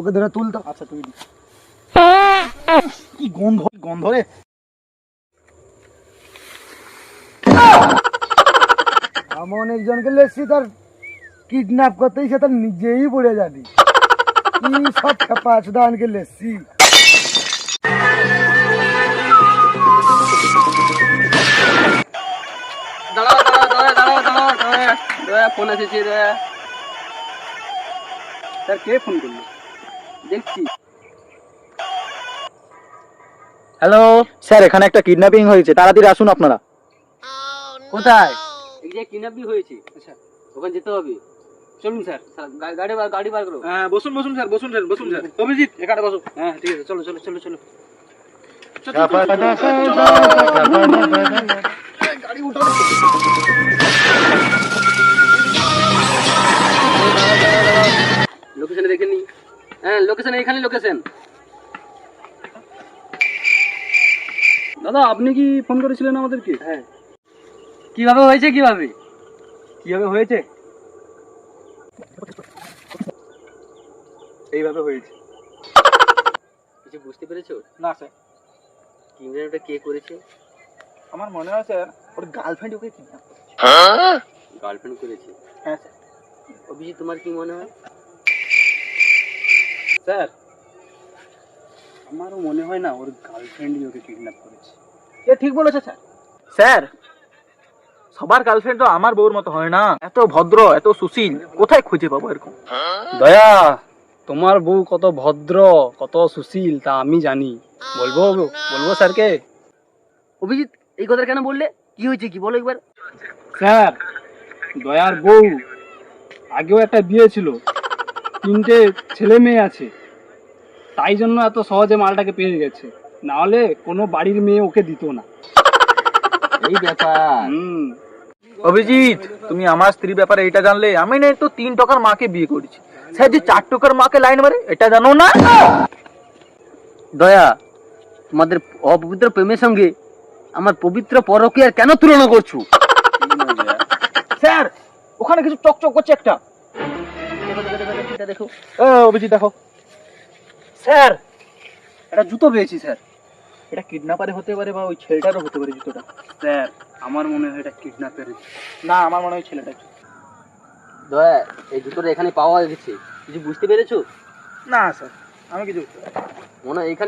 ওকে ধরে তুলতো। আচ্ছা তুই কি গন্ধ গন্ধ রে। এমন একজনকে লেসছি তার কিডন্যাপ করতেই সে তার নিজেই পড়ে যাবি। কি সব খেপা চুদানকে লেসছি। দাঁড়াও দাঁড়াও দাঁড়াও দাঁড়াও দাঁড়াও দাঁড়াও, ফোন এসেছে দাঁড়া। স্যার কে ফোন করলো দেখছি। হ্যালো স্যার এখানে একটা কিডন্যাপিং হয়েছে, তাড়াতাড়ি আসুন আপনারা। কোথায়? এই যে কিডন্যাপিং হয়েছে। আচ্ছা ওখানে যেতে হবে, চলুন স্যার। গাড়ি বার করো। হ্যাঁ বসুন বসুন স্যার, বসুন স্যার, বসুন স্যার। অভিজিৎ এখানে বসুন। হ্যাঁ ঠিক আছে, চলো চলো চলো চলো। গাড়ি উঠো। লোকেশনে দেখে নি। হ্যাঁ লোকেশন এখানে লোকেশন। দাদা আপনি কি ফোন করেছিলেন আমাদেরকে? হ্যাঁ। কিভাবে হয়েছে কিভাবে হয়েছে? এইভাবে হয়েছে। কিছু বুঝতে পেরেছো? না স্যার, কিডন্যাপটা কে করেছে? আমার মনে হয় স্যার ওর গার্লফ্রেন্ড ওকে কিডন্যাপ করেছে। গার্লফ্রেন্ড করেছে? হ্যাঁ স্যার। অভিজিৎ তোমার কি মনে হয়? স্যার আমারও মনে হয় না ওর গার্লফ্রেন্ডই ওকে কিডন্যাপ করেছে। এ ঠিক বলেছে স্যার। স্যার সবার গার্লফ্রেন্ড তো আমার বউর মতো হয় না, এত ভদ্র এত সুশীল, কোথায় খুঁজে পাবো এরকম? দয়া, তোমার বউ কত ভদ্র কত সুশীল তা আমি জানি। বলবো স্যারকে? অভিজিৎ এই কথা কেন বললে? কি হয়েছে কি বলো একবার। স্যার দয়ার বউ আগেও একটা বিয়ে ছিল, 3টে ছেলে মেয়ে আছে, তাই জন্য এত সহজে মালটাকে পেয়ে গেছে, না হলে কোনো বাড়ির মেয়ে ওকে দিত না। এই ব্যাপার। অভিজিৎ তুমি আমার স্ত্রীর ব্যাপারে এটা জানলে? আমি না তো 3 টাকার মাকে বিয়ে করেছি, স্যার যে 4 টাকার মাকে লাইন মারে এটা জানো না? দয়া, তোমাদের অপবিত্র প্রেমের সঙ্গে আমার পবিত্র পরকীয়ার কেন তুলনা করছো? স্যার ওখানে কিছু চকচক করছে একটা। দেখো অভিজিৎ দেখো। স্যার এটা জুতো পেয়েছি স্যার। এটা কিডন্যাপারে হতে পারে বা ওই ছেলেটারও হতে পারে জুতোটা। স্যার আমার মনে হয় এটা কিডন্যাপের। না আমার মনে হয় ছেলেটা। দয়া এই জুতোটা এখানে পাওয়া গেছে, কিছু বুঝতে পেরেছো? না স্যার আমি কিছু বুঝতে পারছি না। মনে হয় এখানে